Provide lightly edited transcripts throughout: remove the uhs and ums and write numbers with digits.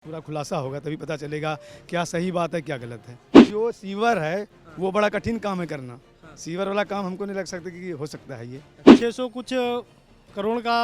पूरा खुलासा होगा तभी पता चलेगा क्या सही बात है क्या गलत है। जो सीवर है वो बड़ा कठिन काम है करना। सीवर वाला काम हमको नहीं लग सकता कि हो सकता है ये। 600 कुछ करोड़ का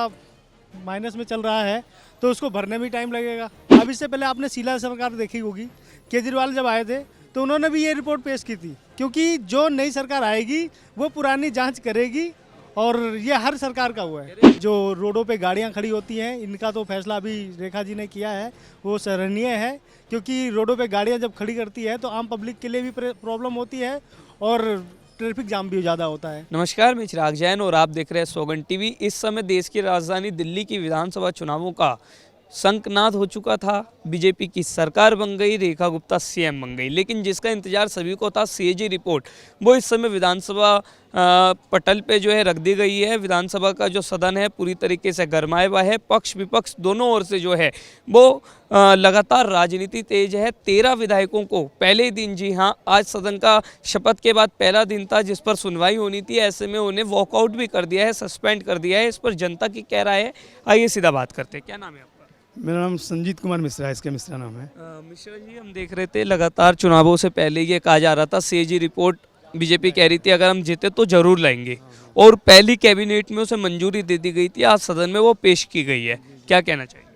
माइनस में चल रहा है तो उसको भरने में टाइम लगेगा। अब इससे पहले आपने शीला सरकार देखी होगी, केजरीवाल जब आए थे तो उन्होंने भी ये रिपोर्ट पेश की थी, क्योंकि जो नई सरकार आएगी वो पुरानी जांच करेगी और ये हर सरकार का हुआ है। जो रोडों पे गाड़ियां खड़ी होती हैं, इनका तो फैसला अभी रेखा जी ने किया है, वो सराहनीय है, क्योंकि रोडों पे गाड़ियां जब खड़ी करती है तो आम पब्लिक के लिए भी प्रॉब्लम होती है और ट्रैफिक जाम भी ज़्यादा होता है। नमस्कार, मैं चिराग जैन और आप देख रहे हैं सोगन टीवी। इस समय देश की राजधानी दिल्ली की विधानसभा चुनावों का शंखनाद हो चुका था। बीजेपी की सरकार बन गई, रेखा गुप्ता सीएम बन गई, लेकिन जिसका इंतजार सभी को था, सीएजी रिपोर्ट, वो इस समय विधानसभा पटल पे जो है रख दी गई है। विधानसभा का जो सदन है पूरी तरीके से गरमाया हुआ है। पक्ष विपक्ष दोनों ओर से जो है वो लगातार राजनीति तेज है। 13 विधायकों को पहले दिन, जी हाँ, आज सदन का शपथ के बाद पहला दिन था जिस पर सुनवाई होनी थी, ऐसे में उन्हें वॉकआउट भी कर दिया है, सस्पेंड कर दिया है। इस पर जनता की क्या राय है, आइए सीधा बात करते हैं। क्या नाम है आपका? मेरा नाम संजीत कुमार मिश्रा है, इसके मिश्रा नाम है। मिश्रा जी, हम देख रहे थे लगातार चुनावों से पहले ये कहा जा रहा था, सीएजी रिपोर्ट बीजेपी कह रही थी अगर हम जीते तो जरूर लाएंगे, और पहली कैबिनेट में उसे मंजूरी दे दी गई थी। आज सदन में वो पेश की गई है, क्या कहना चाहिए?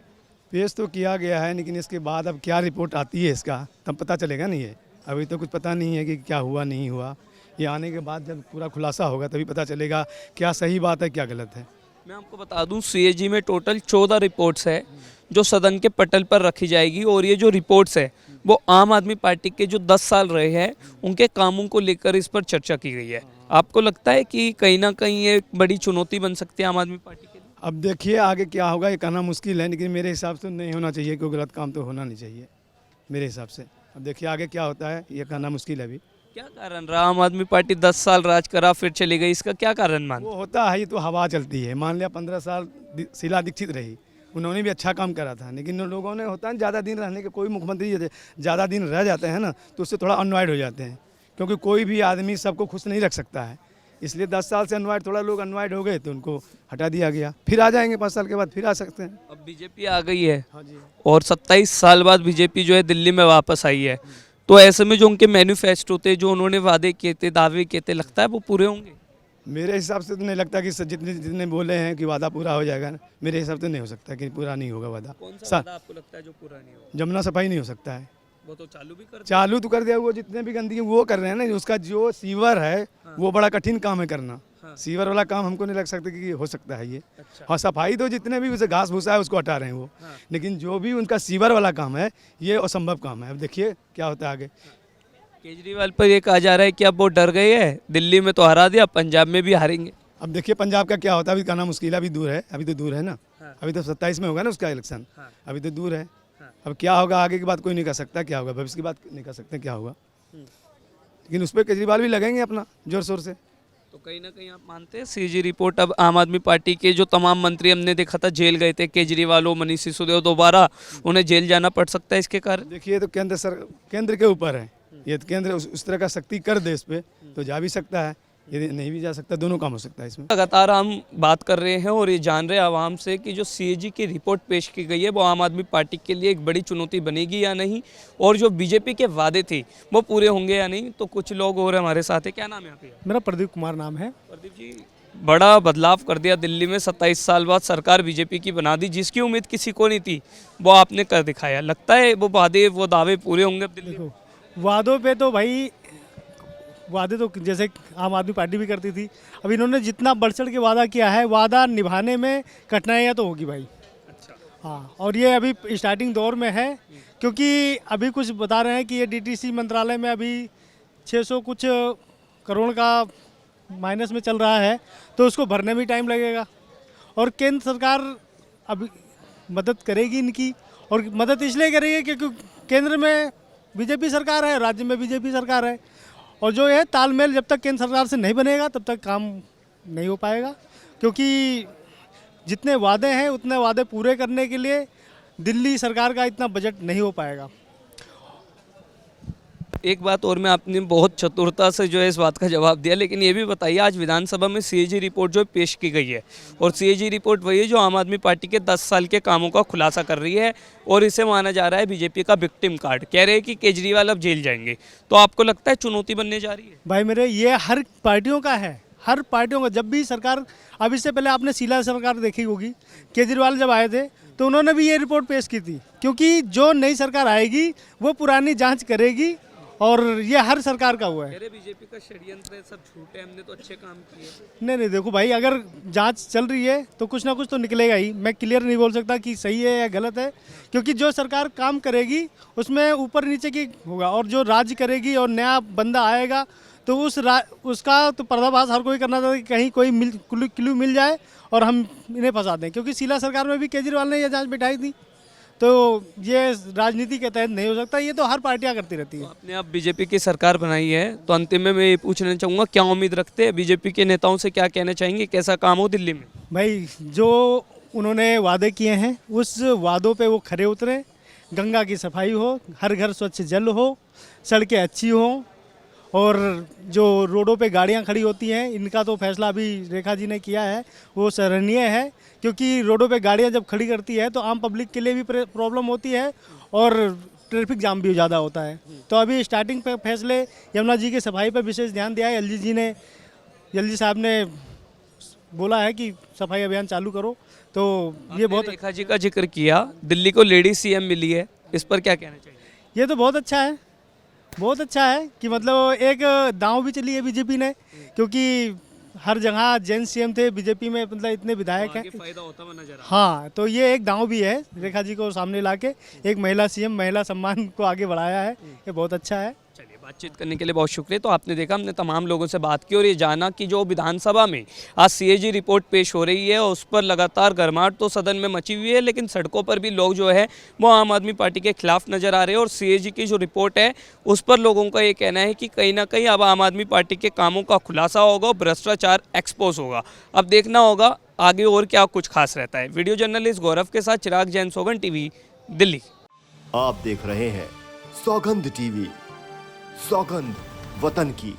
पेश तो किया गया है, लेकिन इसके बाद अब क्या रिपोर्ट आती है इसका तब पता चलेगा। नहीं है अभी तो कुछ पता नहीं है कि क्या हुआ नहीं हुआ। ये आने के बाद जब पूरा खुलासा होगा तभी पता चलेगा क्या सही बात है क्या गलत है। मैं आपको बता दूं, सीएजी में टोटल 14 रिपोर्ट्स है जो सदन के पटल पर रखी जाएगी, और ये जो रिपोर्ट्स है वो आम आदमी पार्टी के जो 10 साल रहे हैं उनके कामों को लेकर इस पर चर्चा की गई है। आपको लगता है कि कहीं ना कहीं ये बड़ी चुनौती बन सकती है आम आदमी पार्टी के लिए? अब देखिए आगे क्या होगा, ये कहना मुश्किल है, लेकिन मेरे हिसाब से नहीं होना चाहिए, कोई गलत काम तो होना नहीं चाहिए मेरे हिसाब से। अब देखिए आगे क्या होता है, ये कहना मुश्किल है अभी। क्या कारण रहा? आम आदमी पार्टी 10 साल राज करा फिर चली गई, इसका क्या कारण मान? वो होता है, ये तो हवा चलती है। मान लिया 15 साल शीला दीक्षित रही, उन्होंने भी अच्छा काम करा था, लेकिन उन लोगों ने होता है ज़्यादा दिन रहने के, कोई मुख्यमंत्री ज़्यादा दिन रह जाते हैं ना तो उससे थोड़ा अनवाइड हो जाते हैं, क्योंकि कोई भी आदमी सबको खुश नहीं रख सकता है। इसलिए 10 साल से अनवाइड, थोड़ा लोग अनवाइड हो गए तो उनको हटा दिया गया। फिर आ जाएंगे 5 साल के बाद, फिर आ सकते हैं। अब बीजेपी आ गई है, हाँ जी, और 27 साल बाद बीजेपी जो है दिल्ली में वापस आई है, तो ऐसे में जो उनके मैनिफेस्टो थे, जो उन्होंने वादे किए थे, दावे किए थे, लगता है वो पूरे होंगे? मेरे हिसाब से तो नहीं लगता कि जितने जितने बोले हैं कि वादा पूरा हो जाएगा ना, मेरे हिसाब से नहीं हो सकता कि पूरा नहीं होगा वादा। कौन सा वादा आपको लगता है जो पूरा नहीं होगा? जमुना सफाई नहीं हो सकता है। वो तो चालू भी कर चालू तो कर दिया, वो जितने भी गंदगी वो कर रहे हैं ना, उसका जो सीवर है वो बड़ा कठिन काम है करना। सीवर वाला काम हमको नहीं लग सकता कि हो सकता है ये। अच्छा। हाँ, सफाई तो जितने भी उसे घास भूसा है उसको हटा रहे हैं वो, लेकिन जो भी उनका सीवर वाला काम है ये असंभव काम है। अब देखिए क्या होता है आगे। केजरीवाल पर ये कहा जा रहा है कि अब वो डर गए हैं, दिल्ली में तो हरा दिया, पंजाब में भी हारेंगे। अब देखिए पंजाब का क्या होता है, अभी कहना मुश्किल है, अभी दूर है, अभी तो दूर है ना। अभी तो 27 में होगा ना उसका इलेक्शन, अभी तो दूर है। अब क्या होगा आगे की बात कोई नहीं कर सकता, क्या होगा भविष्य की बात नहीं कर सकते क्या होगा, लेकिन उस पर केजरीवाल भी लगेंगे अपना जोर शोर से। तो कहीं ना कहीं आप मानते हैं सीएजी रिपोर्ट, अब आम आदमी पार्टी के जो तमाम मंत्री हमने देखा था जेल गए थे, केजरीवाल हो, मनीष सिसोदिया, दोबारा उन्हें जेल जाना पड़ सकता है इसके कारण? देखिए तो केंद्र के ऊपर है, ये तो केंद्र उस तरह का सख्ती कर दे इस पे तो जा भी सकता है, यदि नहीं भी जा सकता, दोनों काम हो सकता है इसमें। लगातार हम बात कर रहे हैं और ये जान रहे हैं आवाम से कि जो सीएजी की रिपोर्ट पेश की गई है वो आम आदमी पार्टी के लिए एक बड़ी चुनौती बनेगी या नहीं, और जो बीजेपी के वादे थे वो पूरे होंगे या नहीं। तो कुछ लोग और हमारे साथ हैं। क्या नाम है आपका? मेरा प्रदीप कुमार नाम है। प्रदीप जी, बड़ा बदलाव कर दिया दिल्ली में, 27 साल बाद सरकार बीजेपी की बना दी, जिसकी उम्मीद किसी को नहीं थी वो आपने कर दिखाया। लगता है वो वादे, वो दावे पूरे होंगे अब दिल्ली में? देखो, वादों पे तो भाई, वादे तो जैसे आम आदमी पार्टी भी करती थी, अब इन्होंने जितना बढ़ चढ़ के वादा किया है, वादा निभाने में कठिनाइयाँ तो होगी भाई। अच्छा। हाँ, और ये अभी स्टार्टिंग दौर में है, क्योंकि अभी कुछ बता रहे हैं कि ये डीटीसी मंत्रालय में अभी 600 कुछ करोड़ का माइनस में चल रहा है तो उसको भरने में टाइम लगेगा। और केंद्र सरकार अभी मदद करेगी इनकी, और मदद इसलिए करेगी क्योंकि केंद्र में बीजेपी सरकार है, राज्य में बीजेपी सरकार है, और जो है तालमेल जब तक केंद्र सरकार से नहीं बनेगा तब तक काम नहीं हो पाएगा, क्योंकि जितने वादे हैं उतने वादे पूरे करने के लिए दिल्ली सरकार का इतना बजट नहीं हो पाएगा। एक बात और में आपने बहुत चतुरता से जो है इस बात का जवाब दिया, लेकिन ये भी बताइए आज विधानसभा में सीएजी रिपोर्ट जो पेश की गई है, और सीएजी रिपोर्ट वही है जो आम आदमी पार्टी के 10 साल के कामों का खुलासा कर रही है, और इसे माना जा रहा है बीजेपी का विक्टिम कार्ड। कह रहे हैं कि केजरीवाल अब जेल जाएंगे, तो आपको लगता है चुनौती बनने जा रही है? भाई मेरे, ये हर पार्टियों का है, हर पार्टियों का। जब भी सरकार, अब इससे पहले आपने शीला सरकार देखी होगी, केजरीवाल जब आए थे तो उन्होंने भी ये रिपोर्ट पेश की थी, क्योंकि जो नई सरकार आएगी वो पुरानी जांच करेगी, और ये हर सरकार का हुआ है। बीजेपी का षड्यंत्र है, सब झूठे, हमने तो अच्छे काम किए। नहीं देखो भाई, अगर जांच चल रही है तो कुछ ना कुछ तो निकलेगा ही। मैं क्लियर नहीं बोल सकता कि सही है या गलत है, क्योंकि जो सरकार काम करेगी उसमें ऊपर नीचे की होगा, और जो राज्य करेगी और नया बंदा आएगा तो उसका तो पर्दाफाश हर कोई करना चाहता है कि कहीं कोई क्लू मिल जाए और हम इन्हें फंसा दें, क्योंकि शीला सरकार में भी केजरीवाल ने यह जांच बिठाई थी। तो ये राजनीति के तहत नहीं हो सकता, ये तो हर पार्टियां करती रहती है। तो आपने अब बीजेपी की सरकार बनाई है, तो अंतिम में मैं ये पूछना चाहूँगा, क्या उम्मीद रखते हैं बीजेपी के नेताओं से, क्या कहना चाहेंगे, कैसा काम हो दिल्ली में? भाई जो उन्होंने वादे किए हैं उस वादों पे वो खरे उतरे। गंगा की सफाई हो, हर घर स्वच्छ जल हो, सड़कें अच्छी हों, और जो रोडों पे गाड़ियां खड़ी होती हैं, इनका तो फैसला अभी रेखा जी ने किया है, वो सराहनीय है, क्योंकि रोडों पे गाड़ियां जब खड़ी करती है तो आम पब्लिक के लिए भी प्रॉब्लम होती है और ट्रैफिक जाम भी ज़्यादा होता है। तो अभी स्टार्टिंग पे फैसले यमुना जी की सफाई पर विशेष ध्यान दिया है। एलजी साहब ने बोला है कि सफाई अभियान चालू करो, तो ये बहुत। रेखा जी का जिक्र किया, दिल्ली को लेडी सीएम मिली है, इस पर क्या कहना चाहिए? ये तो बहुत अच्छा है, बहुत अच्छा है कि मतलब एक दांव भी चली है बीजेपी ने, क्योंकि हर जगह जेंट्स सीएम थे बीजेपी में, मतलब इतने विधायक हैं, फायदा होता हुआ नजर आ रहा है। हाँ, तो ये एक दांव भी है, रेखा जी को सामने लाके एक महिला सीएम, महिला सम्मान को आगे बढ़ाया है, ये बहुत अच्छा है। चलिए, बातचीत करने के लिए बहुत शुक्रिया। तो आपने देखा, हमने तमाम लोगों से बात की और ये जाना कि जो विधानसभा में आज सीएजी रिपोर्ट पेश हो रही है उस पर लगातार गर्माहट तो सदन में मची हुई है, लेकिन सड़कों पर भी लोग जो है वो आम आदमी पार्टी के खिलाफ नजर आ रहे हैं, और सीएजी की जो रिपोर्ट है उस पर लोगों का ये कहना है कि कहीं ना कहीं अब आम आदमी पार्टी के कामों का खुलासा होगा, भ्रष्टाचार एक्सपोज होगा। अब देखना होगा आगे और क्या कुछ खास रहता है। वीडियो जर्नलिस्ट गौरव के साथ चिराग जैन, सौगंध टीवी, दिल्ली। आप देख रहे हैं सौगंध टीवी, सौगंध वतन की।